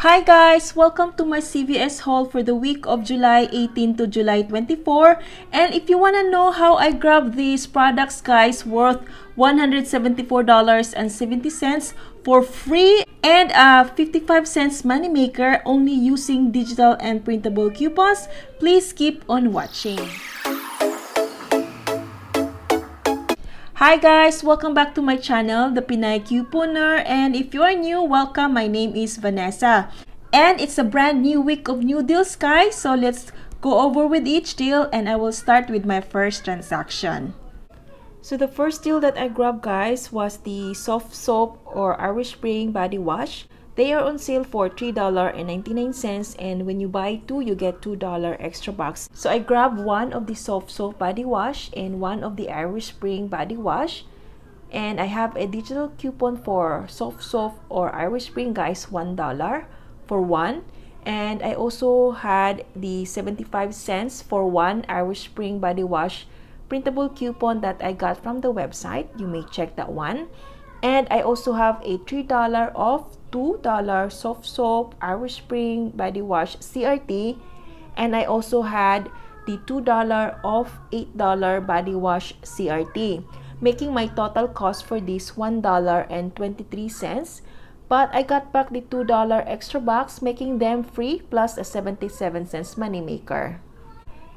Hi guys! Welcome to my CVS haul for the week of July 18 to July 24. And if you want to know how I grabbed these products guys worth $174.70 for free and a 55 cents money maker only using digital and printable coupons, please keep on watching. Hi guys! Welcome back to my channel, The Pinay Couponer, and if you are new, welcome. My name is Vanessa. And it's a brand new week of new deals guys, so let's go over with each deal and I will start with my first transaction. So the first deal that I grabbed guys was the soft soap or Irish Spring body wash. They are on sale for $3.99 and when you buy two, you get $2 extra bucks. So I grabbed one of the soft soap body wash and one of the Irish Spring body wash. And I have a digital coupon for soft soap or Irish Spring guys, $1 for one. And I also had the 75 cents for one Irish Spring body wash printable coupon that I got from the website. You may check that one. And I also have a $3 off $2 soft soap Irish Spring body wash CRT, and I also had the $2 off $8 body wash CRT, making my total cost for this $1.23, but I got back the $2 extra bucks, making them free plus a 77 cents money maker.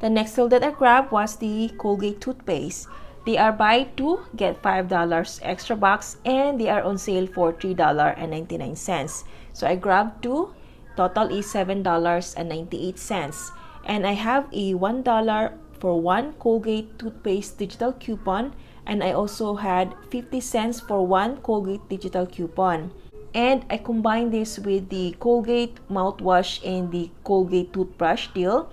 The next deal that I grabbed was the Colgate toothpaste. They are buy two, get $5 extra bucks, and they are on sale for $3.99. So I grabbed two, total is $7.98. And I have a $1 for one Colgate toothpaste digital coupon, and I also had 50 cents for one Colgate digital coupon. And I combined this with the Colgate mouthwash and the Colgate toothbrush deal.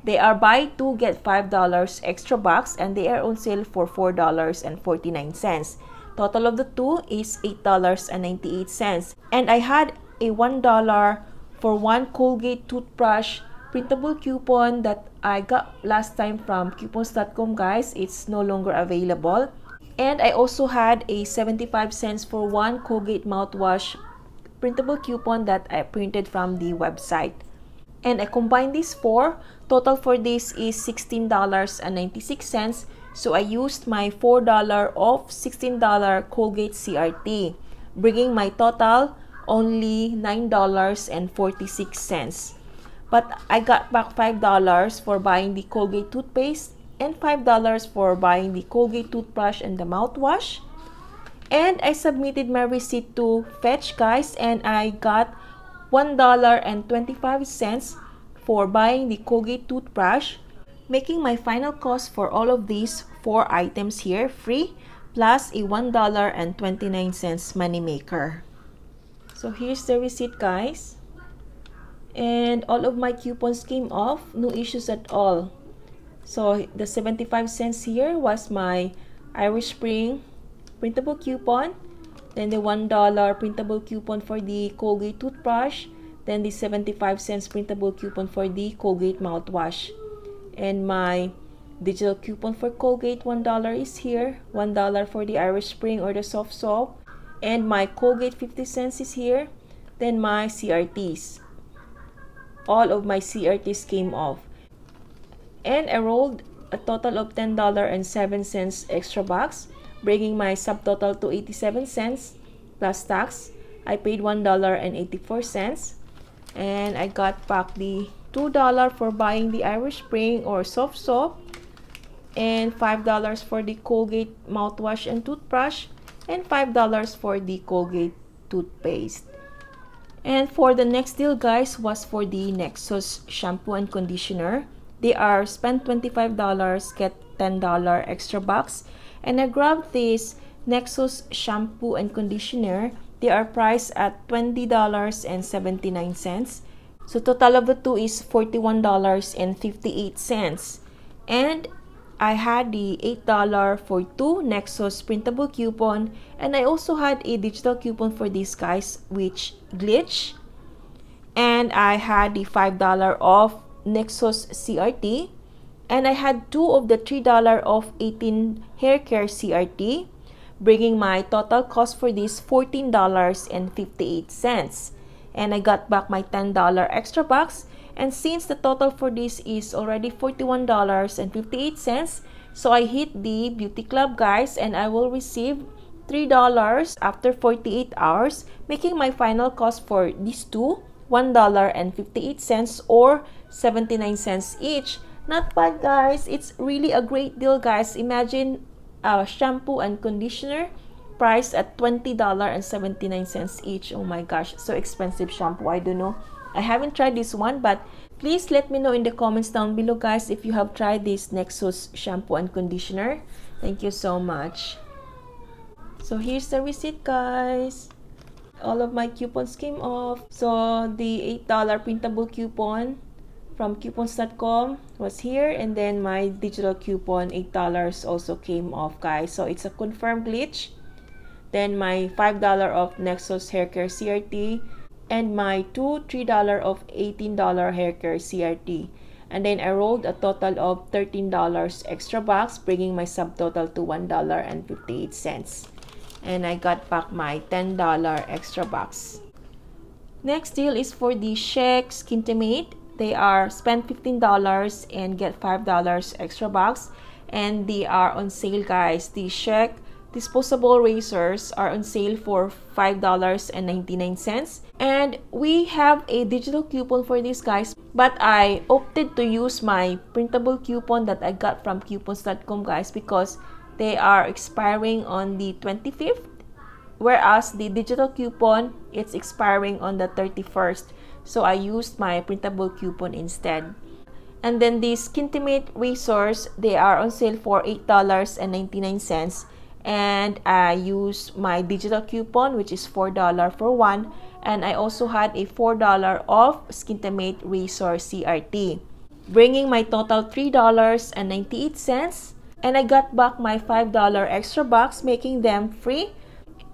They are buy two, get $5 extra bucks, and they are on sale for $4.49. Total of the two is $8.98. And I had a $1 for one Colgate toothbrush printable coupon that I got last time from coupons.com guys. It's no longer available. And I also had a 75 cents for one Colgate mouthwash printable coupon that I printed from the website. And I combined these four. Total for this is $16.96. So I used my $4 off $16 Colgate CRT, bringing my total only $9.46. But I got back $5 for buying the Colgate toothpaste and $5 for buying the Colgate toothbrush and the mouthwash. And I submitted my receipt to Fetch guys, and I got $1.25 for buying the Colgate toothbrush, making my final cost for all of these four items here free plus a $1.29 money maker. So here's the receipt guys, and all of my coupons came off, no issues at all. So the 75 cents here was my Irish Spring printable coupon, then the $1 printable coupon for the Colgate toothbrush, then the 75 cents printable coupon for the Colgate mouthwash. And my digital coupon for Colgate, $1 is here, $1 for the Irish Spring or the soft soap, and my Colgate 50 cents is here, then my CRTs. All of my CRTs came off. And I rolled a total of $10.07 extra bucks, bringing my subtotal to 87 cents plus tax. I paid $1.84. And I got back the $2 for buying the Irish Spring or soft soap, and $5 for the Colgate mouthwash and toothbrush, and $5 for the Colgate toothpaste. And for the next deal guys was for the Nexxus shampoo and conditioner. They are spend $25, get $10 extra bucks, and I grabbed this Nexxus shampoo and conditioner. They are priced at $20.79. So total of the two is $41.58. And I had the $8 for two Nexxus printable coupon, and I also had a digital coupon for these guys, which Glitch. And I had the $5 off Nexxus CRT, and I had two of the $3 off 18 hair care CRT, bringing my total cost for this $14.58. and I got back my $10 extra bucks. And since the total for this is already $41.58, so I hit the beauty club, guys, and I will receive $3 after 48 hours, making my final cost for these two $1.58 or 79 cents each. Not bad, guys. It's really a great deal, guys. Imagine a shampoo and conditioner priced at $20.79 each. Oh my gosh, so expensive shampoo. I don't know. I haven't tried this one, but please let me know in the comments down below, guys, if you have tried this Nexxus shampoo and conditioner. Thank you so much. So here's the receipt, guys. All of my coupons came off. So the $8 printable coupon from coupons.com was here, and then my digital coupon $8 also came off, guys. So it's a confirmed glitch. Then my $5 of Nexxus hair care CRT, and my two $3 of $18 hair care CRT. And then I rolled a total of $13 extra bucks, bringing my subtotal to $1.58. And I got back my $10 extra bucks. Next deal is for the Shek Skintimate. They are spend $15 and get $5 extra bucks, and they are on sale, guys. The Shek disposable razors are on sale for $5.99, and we have a digital coupon for this, guys, but I opted to use my printable coupon that I got from coupons.com, guys, because they are expiring on the 25th, whereas the digital coupon, it's expiring on the 31st. So I used my printable coupon instead. And then the Skintimate razors, they are on sale for $8.99, and I used my digital coupon, which is $4 for one, and I also had a $4 off Skintimate razor CRT, bringing my total $3.98, and I got back my $5 extra bucks, making them free,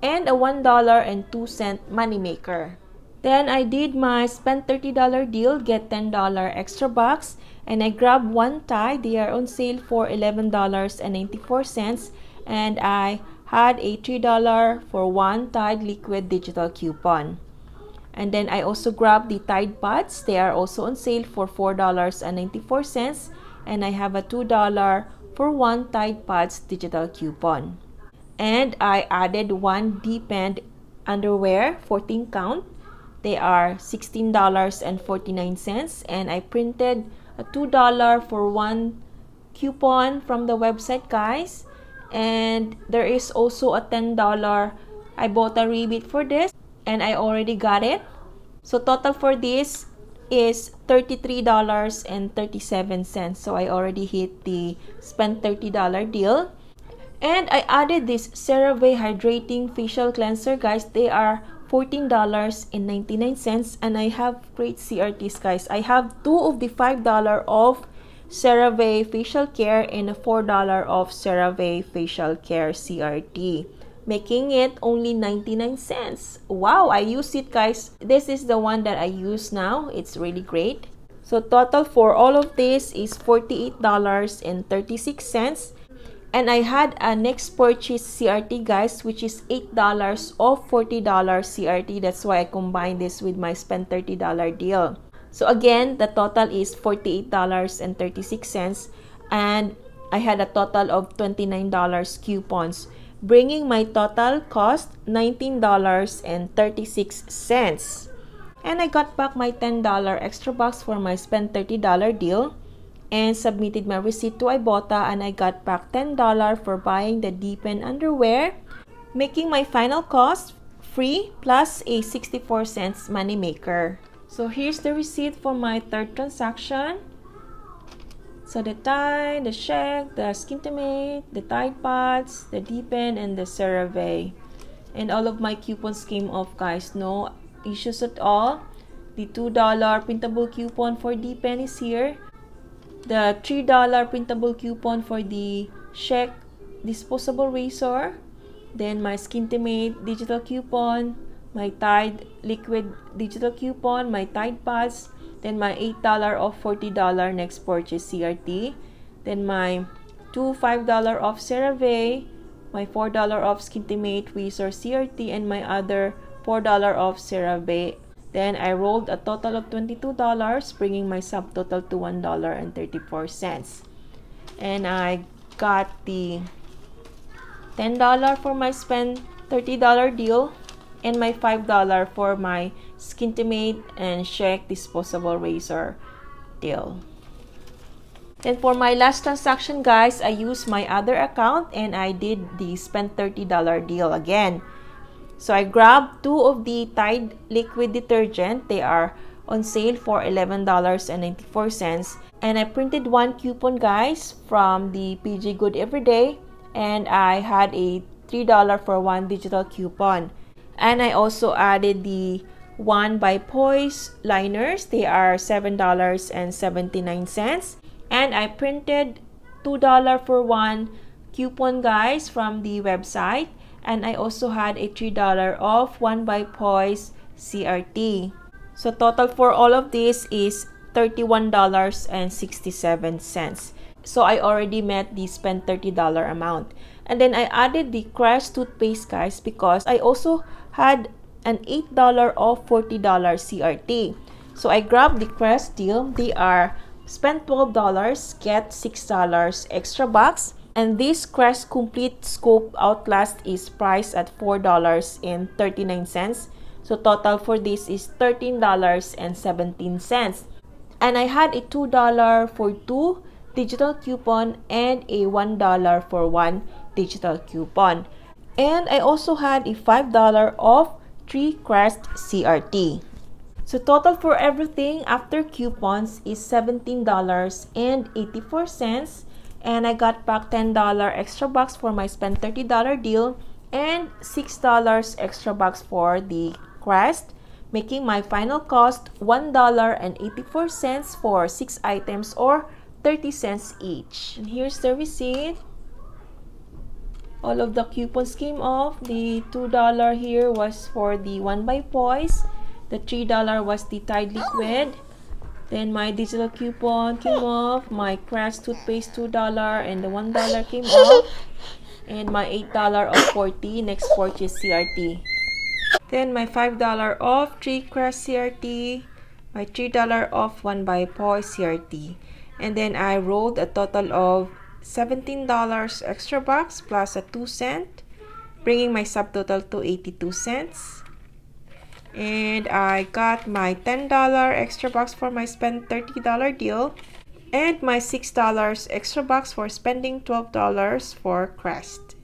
and a $1.02 moneymaker. Then I did my spend $30 deal, get $10 extra bucks, and I grabbed one tie. They are on sale for $11.94, and I had a $3 for one Tide liquid digital coupon. And then I also grabbed the Tide Pods. They are also on sale for $4.94, and I have a $2 for one Tide Pods digital coupon. And I added one Depend underwear 14 count. They are $16.49, and I printed a $2 for one coupon from the website, guys. And there is also a $10. I bought a rebate for this, and I already got it. So total for this is $33.37. So I already hit the spend $30 deal. And I added this CeraVe Hydrating Facial Cleanser, guys. They are $14.99, and I have great CRTs, guys. I have two of the $5 off CeraVe Facial Care and a $4 off CeraVe Facial Care CRT, making it only 99 cents. Wow, I use it, guys. This is the one that I use now. It's really great. So total for all of this is $48.36. And I had a next purchase CRT, guys, which is $8 off $40 CRT. That's why I combined this with my spend $30 deal. So again, the total is $48.36, and I had a total of $29 coupons, bringing my total cost $19.36. And I got back my $10 extra bucks for my spend $30 deal, and submitted my receipt to Ibotta, and I got back $10 for buying the Depend underwear, making my final cost free plus a 64 cents moneymaker. So here's the receipt for my third transaction. So the Tide, the Shek, the Skintimate, the Tide Pods, the Depend, and the CeraVe. And all of my coupons came off, guys. No issues at all. The $2 printable coupon for Depend is here. The $3 printable coupon for the Shek disposable razor. Then my Skintimate digital coupon, my Tide liquid digital coupon, my Tide Pods, then my $8 off $40 next purchase CRT, then my two $5 off CeraVe, my $4 off Skintimate razor CRT, and my other $4 off CeraVe Then I rolled a total of $22, bringing my subtotal to $1.34. And I got the $10 for my spend $30 deal and my $5 for my Skintimate and Schick disposable razor deal. Then for my last transaction, guys, I used my other account and I did the spend $30 deal again. So I grabbed 2 of the Tide liquid detergent. They are on sale for $11.94. And I printed 1 coupon, guys, from the PG Good Everyday. And I had a $3 for 1 digital coupon. And I also added the 1 by Poise liners. They are $7.79. And I printed $2 for 1 coupon, guys, from the website. And I also had a $3 off 1 by Poise CRT. So total for all of this is $31.67. So I already met the spend $30 amount. And then I added the Crest toothpaste, guys, because I also had an $8 off $40 CRT. So I grabbed the Crest deal. They are spend $12, get $6 extra bucks. And this Crest Complete Scope Outlast is priced at $4.39. So total for this is $13.17. And I had a $2 for 2 digital coupon and a $1 for 1 digital coupon. And I also had a $5 off 3 Crest CRT. So total for everything after coupons is $17.84. And I got back $10 extra bucks for my spend $30 deal and $6 extra bucks for the Crest, making my final cost $1.84 for 6 items or 30 cents each. And here's the receipt. All of the coupons came off. The $2 here was for the 1 by Poise. The $3 was the Tide liquid. Then my digital coupon came off, my Crest toothpaste $2 and the $1 came off, and my $8 off 40 next purchase CRT. Then my $5 off 3 Crest CRT, my $3 off 1 by Poise CRT. And then I rolled a total of $17 extra bucks plus a 2 cent, bringing my subtotal to 82 cents. And I got my $10 extra bucks for my spend $30 deal and my $6 extra bucks for spending $12 for Crest.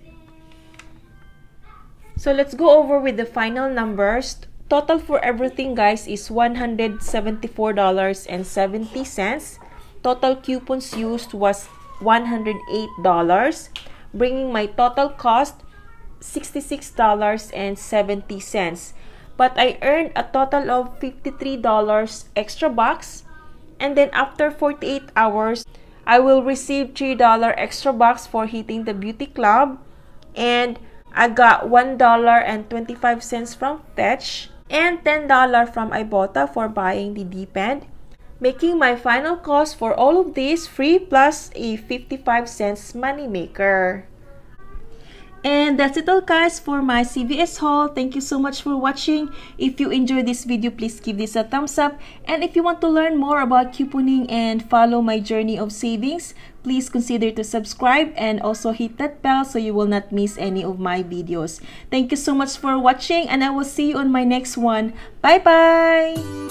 So let's go over with the final numbers. Total for everything, guys, is $174.70. Total coupons used was $108, bringing my total cost $66.70. But I earned a total of $53 extra bucks. And then after 48 hours, I will receive $3 extra bucks for hitting the beauty club. And I got $1.25 from Fetch and $10 from Ibotta for buying the Depend, making my final cost for all of these free plus a 55 cents money maker. And that's it all, guys, for my CVS haul. Thank you so much for watching. If you enjoyed this video, please give this a thumbs up. And if you want to learn more about couponing and follow my journey of savings, please consider to subscribe and also hit that bell so you will not miss any of my videos. Thank you so much for watching, and I will see you on my next one. Bye-bye!